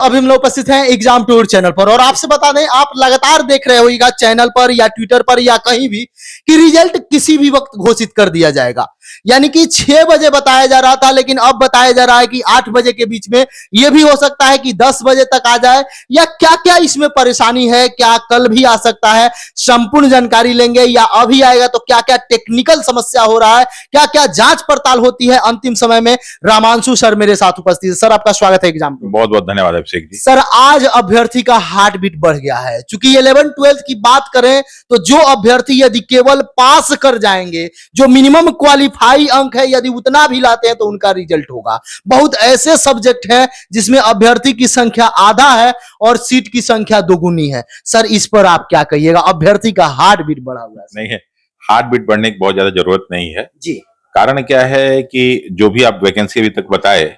अभी हम लोग उपस्थित हैं एग्जाम टूर चैनल पर और आपसे बता दें आप लगातार देख रहे होगा चैनल पर या ट्विटर पर या कहीं भी कि रिजल्ट किसी भी वक्त घोषित कर दिया जाएगा। यानी कि 6 बजे बताया जा रहा था लेकिन अब बताया जा रहा है कि 8 बजे के बीच में यह भी हो सकता है कि 10 बजे तक आ जाए। या क्या क्या इसमें परेशानी है, क्या कल भी आ सकता है, संपूर्ण जानकारी लेंगे। या अभी आएगा तो क्या क्या टेक्निकल समस्या हो रहा है, क्या क्या जांच पड़ताल होती है अंतिम समय में। रामांशु सर मेरे साथ उपस्थित है। सर आपका स्वागत है एग्जाम में। बहुत बहुत धन्यवाद अभिषेक जी। सर आज अभ्यर्थी का हार्ट बीट बढ़ गया है। चूंकि 11-12 की बात करें तो जो अभ्यर्थी यदि केवल पास कर जाएंगे, जो मिनिमम क्वालिफाई अंक है यदि उतना भी लाते हैं तो उनका रिजल्ट होगा। बहुत ऐसे सब्जेक्ट हैं जिसमें अभ्यर्थी की संख्या आधा है और सीट की संख्या दोगुनी है। सर इस पर आप क्या कहिएगा, अभ्यर्थी का हार्ट बीट बढ़ा हुआ है? नहीं है, हार्ट बीट बढ़ने की बहुत ज्यादा जरूरत नहीं है जी। कारण क्या है कि जो भी आप वैकेंसी अभी तक बताए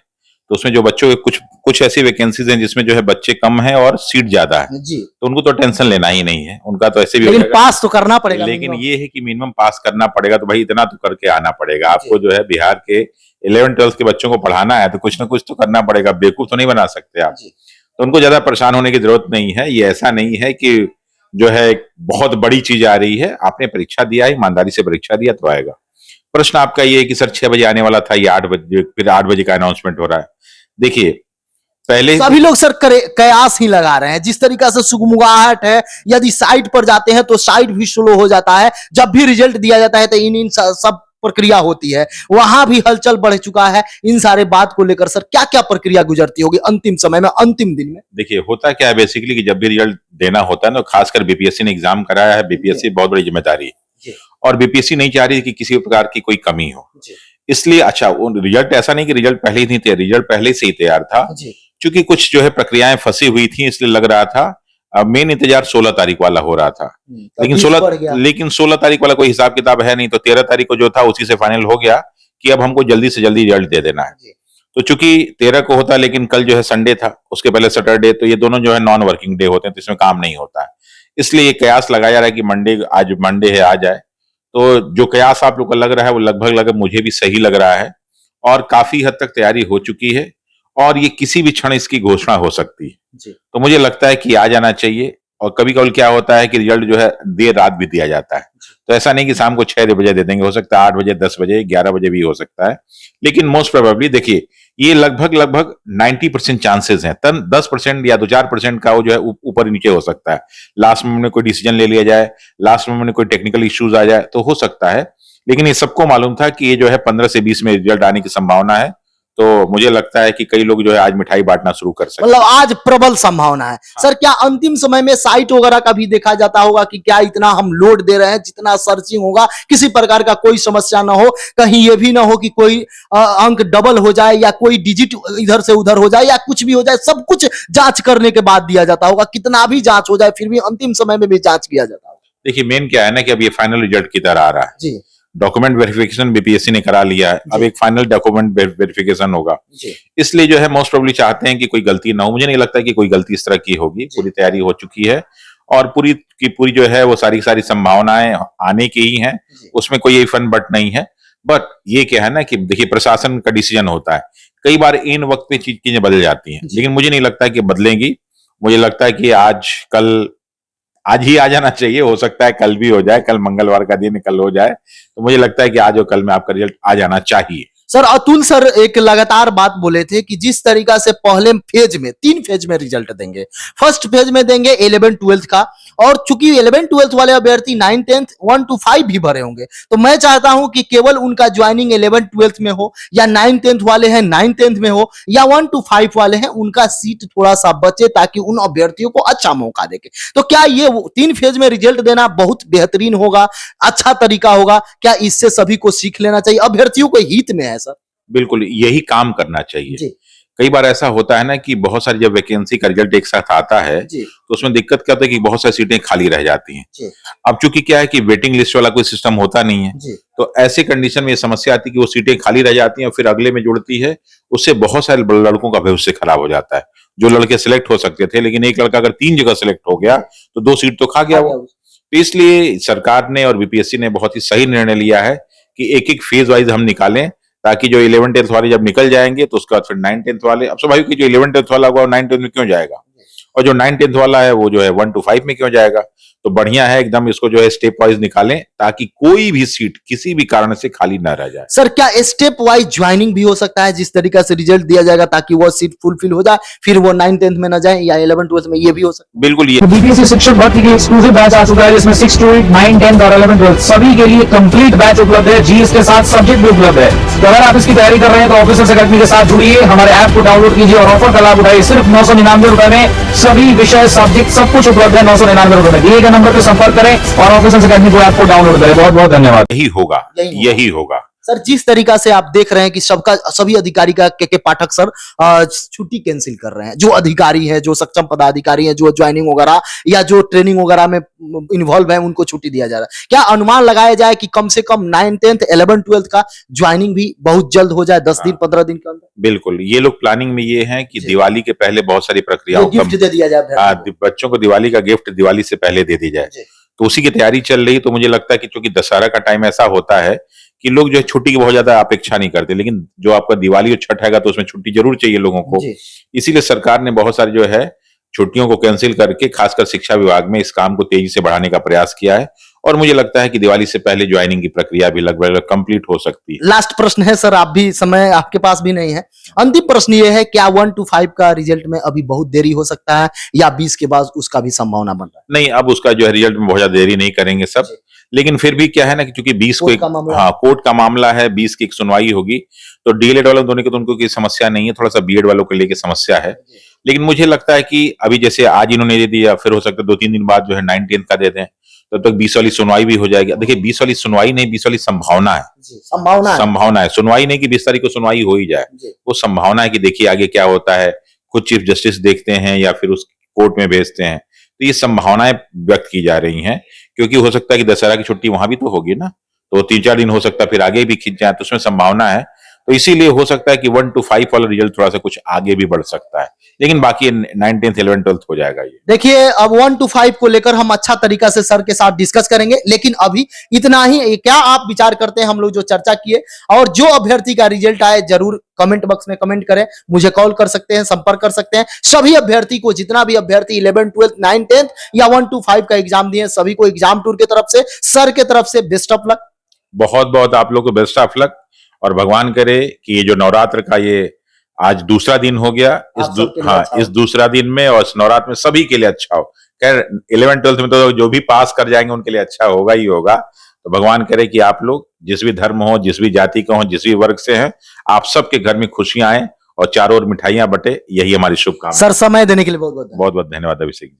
तो उसमें जो बच्चों के कुछ ऐसी वैकेंसीज हैं जिसमें जो है बच्चे कम हैं और सीट ज्यादा है जी। तो उनको तो टेंशन लेना ही नहीं है, उनका तो ऐसे भी लेकिन पास तो करना पड़ेगा। लेकिन ये है कि मिनिमम पास करना पड़ेगा तो भाई इतना तो करके आना पड़ेगा आपको। जो है बिहार के 11-12 के बच्चों को पढ़ाना है तो कुछ ना कुछ तो करना पड़ेगा, बेवकूफ तो नहीं बना सकते आप। तो उनको ज्यादा परेशान होने की जरूरत नहीं है। ये ऐसा नहीं है कि जो है बहुत बड़ी चीज आ रही है। आपने परीक्षा दिया है, ईमानदारी से परीक्षा दिया तो आएगा। प्रश्न आपका ये है कि सर 6 बजे आने वाला था, ये 8 बजे, फिर 8 बजे का अनाउंसमेंट हो रहा है। देखिए पहले सभी लोग सर कयास ही लगा रहे हैं। जिस तरीका से सुगमुगाहट है, यदि साइट पर जाते हैं तो साइट भी स्लो हो जाता है। जब भी रिजल्ट दिया जाता है तो इन सब प्रक्रिया होती है, वहां भी हलचल बढ़ चुका है। इन सारे बात को लेकर सर क्या क्या प्रक्रिया गुजरती होगी अंतिम समय में, अंतिम दिन में? देखिए होता क्या है बेसिकली कि जब भी रिजल्ट देना होता है ना, खासकर बीपीएससी ने एग्जाम कराया है, बीपीएससी बहुत बड़ी जिम्मेदारी है और बीपीएससी नहीं चाह रही कि किसी प्रकार की कोई कमी हो। इसलिए अच्छा रिजल्ट ऐसा नहीं कि रिजल्ट पहले ही नहीं थे, रिजल्ट पहले से ही तैयार था। क्योंकि कुछ जो है प्रक्रियाएं फंसी हुई थी इसलिए लग रहा था मेन इंतजार 16 तारीख वाला हो रहा था। लेकिन 16 तारीख वाला कोई हिसाब किताब है नहीं, तो 13 तारीख को जो था उसी से फाइनल हो गया कि अब हमको जल्दी से जल्दी रिजल्ट दे देना है। तो चूंकि 13 को होता लेकिन कल जो है संडे था, उसके पहले सैटरडे, तो ये दोनों जो है नॉन वर्किंग डे होते हैं तो इसमें काम नहीं होता है। इसलिए ये कयास लगाया जा रहा है कि आज मंडे है आ जाए। तो जो कयास आप लोग को लग रहा है वो लगभग मुझे भी सही लग रहा है और काफी हद तक तैयारी हो चुकी है और ये किसी भी क्षण इसकी घोषणा हो सकती है। तो मुझे लगता है कि आ जाना चाहिए। और कभी कभी क्या होता है कि रिजल्ट जो है देर रात भी दिया जाता है, तो ऐसा नहीं कि शाम को 6 बजे दे देंगे, हो सकता है 8 बजे, 10 बजे, 11 बजे भी हो सकता है। लेकिन मोस्ट प्रोबेबली देखिए ये लगभग 90% चांसेस हैं। 10% या 2-4% का वो जो है ऊपर नीचे हो सकता है। लास्ट मोमेंट में कोई डिसीजन ले लिया जाए, लास्ट मोमेंट में कोई टेक्निकल इश्यूज आ जाए तो हो सकता है। लेकिन ये सबको मालूम था कि ये जो है 15 से 20 में रिजल्ट आने की संभावना है। तो मुझे लगता है कि कई लोग जो है आज मिठाई बांटना शुरू कर सकते हैं। मतलब आज प्रबल संभावना है। हाँ। सर क्या अंतिम समय में साइट वगैरह का भी देखा जाता होगा कि क्या इतना हम लोड दे रहे हैं, जितना सर्चिंग होगा किसी प्रकार का कोई समस्या ना हो, कहीं ये भी ना हो कि कोई अंक डबल हो जाए या कोई डिजिट इधर से उधर हो जाए या कुछ भी हो जाए, सब कुछ जांच करने के बाद दिया जाता होगा। कितना भी जांच हो जाए फिर भी अंतिम समय में भी जांच किया जाता होगा। देखिए मेन क्या है ना कि अब ये फाइनल रिजल्ट की तरह आ रहा है जी। डॉक्यूमेंट वेरिफिकेशन बीपीएससी ने करा लिया है, अब एक फाइनल डॉक्यूमेंट वेरिफिकेशन होगा। इसलिए जो है मोस्ट प्रोबेबली चाहते हैं कि कोई गलती ना हो। मुझे नहीं लगता कि कोई गलती इस तरह की होगी। पूरी तैयारी हो चुकी है और पूरी की पूरी जो है वो सारी संभावनाएं आने की ही हैं, उसमें कोई इफन बट नहीं है। बट ये क्या है ना कि देखिए प्रशासन का डिसीजन होता है, कई बार इन वक्त पे चीजें बदल जाती हैं, लेकिन मुझे नहीं लगता कि बदलेंगी। मुझे लगता है कि आज ही आ जाना चाहिए। हो सकता है कल भी हो जाए, कल मंगलवार का दिन कल हो जाए, तो मुझे लगता है कि आज और कल में आपका रिजल्ट आ जाना चाहिए। सर अतुल सर एक लगातार बात बोले थे कि जिस तरीका से पहले फेज में 3 फेज में रिजल्ट देंगे। फर्स्ट फेज में देंगे 11-12 का, और चूंकि 11-12 वाले अभ्यर्थी 9-10 1 to 5 भी भरे होंगे, तो मैं चाहता हूं कि केवल उनका ज्वाइनिंग 11-12 में हो, या 9-10 वाले हैं 9-10 में हो, या 1 to 5 वाले हैं उनका सीट थोड़ा सा बचे ताकि उन अभ्यर्थियों को अच्छा मौका देके। तो क्या ये 3 फेज में रिजल्ट देना बहुत बेहतरीन होगा, अच्छा तरीका होगा? क्या इससे सभी को सीख लेना चाहिए, अभ्यर्थियों को हित में है? सर बिल्कुल यही काम करना चाहिए। कई बार ऐसा होता है ना कि बहुत सारी जब वैकेंसी का रिजल्ट एक साथ आता है तो उसमें दिक्कत क्या होता है कि बहुत सारी सीटें खाली रह जाती हैं। अब चूंकि क्या है कि वेटिंग लिस्ट वाला कोई सिस्टम होता नहीं है, तो ऐसे कंडीशन में ये समस्या आती है कि वो सीटें खाली रह जाती हैं और फिर अगले में जुड़ती है। उससे बहुत सारे लड़कों का भविष्य खराब हो जाता है। जो लड़के सिलेक्ट हो सकते थे, लेकिन एक लड़का अगर 3 जगह सिलेक्ट हो गया तो 2 सीट तो खा गया वो। तो इसलिए सरकार ने और बीपीएससी ने बहुत ही सही निर्णय लिया है कि एक-एक फेज वाइज हम निकालें ताकि जो 11th 10th वाले जब निकल जाएंगे तो उसके बाद फिर 9th 10th वाले, अब स्वाभाविक कि जो 11th 10th वाला होगा 9th 10th में क्यों जाएगा, और जो 9th 10th वाला है वो जो है 1 to 5 में क्यों जाएगा। तो बढ़िया है एकदम, इसको जो है स्टेप वाइज निकालें ताकि कोई भी सीट किसी भी कारण से खाली ना रह जाए। सर क्या स्टेप वाइज ज्वाइनिंग भी हो सकता है, जिस तरीका से रिजल्ट दिया जाएगा ताकि वो सीट फुलफिल हो जाए, फिर वो 9th 10th में ना जाए, या 11th 12th में, ये भी हो सकता है? बिल्कुल, ये बीपीएससी शिक्षक भर्ती की एक्सक्लूसिव बैच आ चुका है जिसमें 6 to 8, 9, 10 और 11 12 सभी के लिए कंप्लीट बैच उपलब्ध है। जीएस के साथ सब्जेक्ट भी उपलब्ध है। तो अगर आप इसकी तैयारी कर रहे हैं तो ऑफिसर्स अकेडमी के साथ जुड़िए, हमारे ऐप को डाउनलोड कीजिए और ऑफर का लाभ उठाइए। सिर्फ 999 रुपए में सभी विषय सब्जेक्ट सब कुछ उपलब्ध है। 999 रुपए में दिए गए नंबर पर संपर्क करें और ऑफिसर्स अकेडमी को ऐप को डाउनलोड करें। बहुत बहुत धन्यवाद। यही होगा, यही होगा। सर जिस तरीका से आप देख रहे हैं कि सभी अधिकारी का के पाठक सर छुट्टी कैंसिल कर रहे हैं, जो अधिकारी है, जो सक्षम पदाधिकारी है, जो ज्वाइनिंग वगैरह या जो ट्रेनिंग वगैरह में इन्वॉल्व है, उनको छुट्टी दिया जा रहा है। क्या अनुमान लगाया जाए कि कम से कम 9th 10th 11th 12th का ज्वाइनिंग भी बहुत जल्द हो जाए, 10 दिन 15 दिन के अंदर? बिल्कुल, ये लोग प्लानिंग में ये है कि दिवाली के पहले बहुत सारी प्रक्रियाओं गिफ्ट दे दिया जाए, बच्चों को दिवाली का गिफ्ट दिवाली से पहले दे दी जाए, तो उसी की तैयारी चल रही है। तो मुझे लगता है कि चूंकि दशहरा का टाइम ऐसा होता है कि लोग जो है छुट्टी की बहुत ज्यादा अपेक्षा नहीं करते, लेकिन जो आपका दिवाली और छठ आएगा तो उसमें छुट्टी जरूर चाहिए लोगों को। इसीलिए सरकार ने बहुत सारे जो है छुट्टियों को कैंसिल करके खासकर शिक्षा विभाग में इस काम को तेजी से बढ़ाने का प्रयास किया है, और मुझे लगता है कि दिवाली से पहले ज्वाइनिंग की प्रक्रिया भी लगभग कंप्लीट हो सकती है। लास्ट प्रश्न है सर, आप भी, समय आपके पास भी नहीं है, अंतिम प्रश्न ये है, क्या 1 to 5 का रिजल्ट में अभी बहुत देरी हो सकता है या 20 के बाद उसका भी संभावना बन रहा है? नहीं, अब उसका जो है रिजल्ट में बहुत ज्यादा देरी नहीं करेंगे सब, लेकिन फिर भी क्या है ना कि चूंकि 20 को कोर्ट का मामला है, 20 की एक सुनवाई होगी, तो डीएलएड वालों दोनों की तो उनको कोई समस्या नहीं है, थोड़ा सा बीएड वालों को लेके समस्या है। लेकिन मुझे लगता है कि अभी जैसे आज इन्होंने दे दिया, फिर हो सकता है 2-3 दिन बाद जो है 9th 10th का दे दें, तब तक 20 वाली सुनवाई भी हो जाएगी। देखिए 20 वाली सुनवाई नहीं, 20 वाली संभावना है, संभावना है, सुनवाई नहीं कि 20 तारीख को सुनवाई हो ही जाए, वो संभावना है कि देखिए आगे क्या होता है, खुद चीफ जस्टिस देखते हैं या फिर उस कोर्ट में भेजते हैं, तो ये संभावनाएं व्यक्त की जा रही हैं, क्योंकि हो सकता है कि दशहरा की छुट्टी वहां भी तो होगी ना, तो 3-4 दिन हो सकता है फिर आगे भी खिंच जाए, तो उसमें संभावना है। तो इसीलिए हो सकता है कि 1 to 5 वाला रिजल्ट थोड़ा सा कुछ आगे भी बढ़ सकता है, लेकिन बाकी 9th 10th 11th 12th हो जाएगा। ये देखिए अब 1 to 5 को लेकर हम अच्छा तरीका से सर के साथ डिस्कस करेंगे, लेकिन अभी इतना ही। क्या आप विचार करते हैं हम लोग जो चर्चा किए, और जो अभ्यर्थी का रिजल्ट आए जरूर कमेंट बॉक्स में कमेंट करें, मुझे कॉल कर सकते हैं, संपर्क कर सकते हैं। सभी अभ्यर्थी को, जितना भी अभ्यर्थी 11th 12th 9th 10th या 1 to 5 का एग्जाम दिए, सभी को एग्जाम टूर की तरफ से, सर के तरफ से बेस्ट ऑफ लक। बहुत बहुत आप लोग को बेस्ट ऑफ लक, और भगवान करे कि ये जो नवरात्र का ये आज दूसरा दिन हो गया, इस दूसरा दिन में और इस नवरात्र में सभी के लिए अच्छा हो। खैर 11th 12th में तो जो भी पास कर जाएंगे उनके लिए अच्छा होगा ही होगा। तो भगवान करे कि आप लोग जिस भी धर्म हो, जिस भी जाति का हो, जिस भी वर्ग से हैं, आप सबके घर में खुशियां आए और चारों ओर मिठाइयां बटे, यही हमारी शुभकामना। सर समय देने के लिए बहुत बहुत धन्यवाद अभिषेक जी।